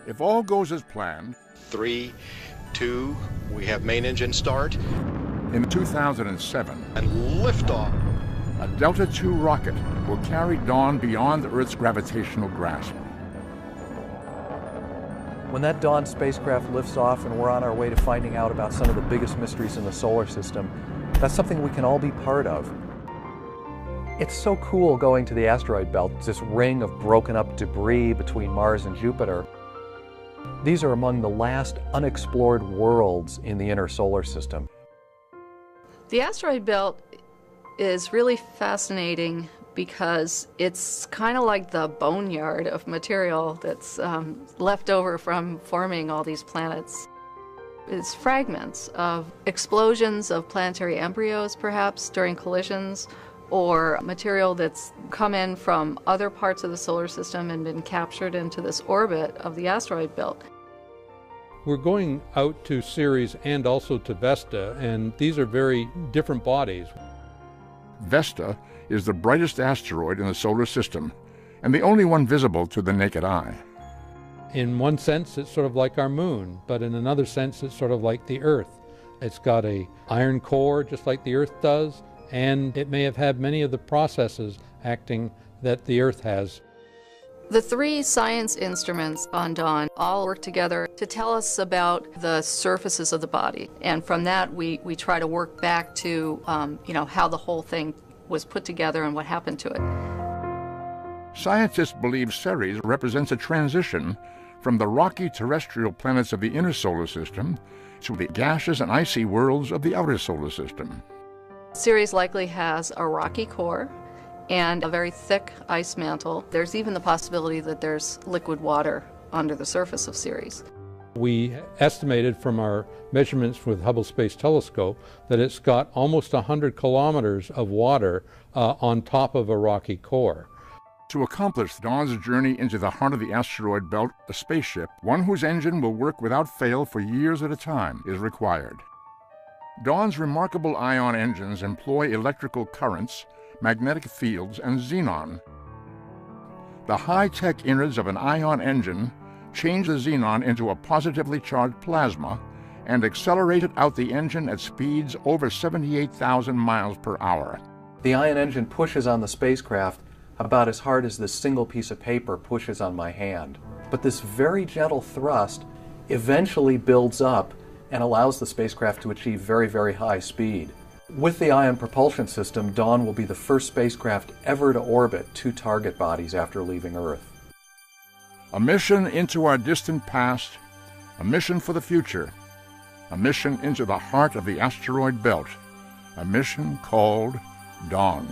If all goes as planned, 3, 2, we have main engine start. In 2007, And liftoff. a Delta II rocket will carry Dawn beyond Earth's gravitational grasp. When that Dawn spacecraft lifts off and we're on our way to finding out about some of the biggest mysteries in the solar system, that's something we can all be part of. It's so cool going to the asteroid belt, this ring of broken up debris between Mars and Jupiter. These are among the last unexplored worlds in the inner solar system. The asteroid belt is really fascinating because it's kind of like the boneyard of material that's left over from forming all these planets. It's fragments of explosions of planetary embryos, perhaps, during collisions, or material that's come in from other parts of the solar system and been captured into this orbit of the asteroid belt. We're going out to Ceres and also to Vesta, and these are very different bodies. Vesta is the brightest asteroid in the solar system, and the only one visible to the naked eye. In one sense, it's sort of like our moon, but in another sense, it's sort of like the Earth. It's got an iron core, just like the Earth does, and it may have had many of the processes acting that the Earth has. The 3 science instruments on Dawn all work together to tell us about the surfaces of the body. And from that, we try to work back to, how the whole thing was put together and what happened to it. Scientists believe Ceres represents a transition from the rocky terrestrial planets of the inner solar system to the gaseous and icy worlds of the outer solar system. Ceres likely has a rocky core and a very thick ice mantle. There's even the possibility that there's liquid water under the surface of Ceres. We estimated from our measurements with Hubble Space Telescope that it's got almost 100 kilometers of water on top of a rocky core. To accomplish Dawn's journey into the heart of the asteroid belt, a spaceship, one whose engine will work without fail for years at a time, is required. Dawn's remarkable ion engines employ electrical currents, magnetic fields, and xenon. The high-tech innards of an ion engine change the xenon into a positively charged plasma and accelerate it out the engine at speeds over 78,000 miles per hour. The ion engine pushes on the spacecraft about as hard as this single piece of paper pushes on my hand. But this very gentle thrust eventually builds up and allows the spacecraft to achieve very, very high speed. With the ion propulsion system, Dawn will be the first spacecraft ever to orbit 2 target bodies after leaving Earth. A mission into our distant past, a mission for the future, a mission into the heart of the asteroid belt, a mission called Dawn.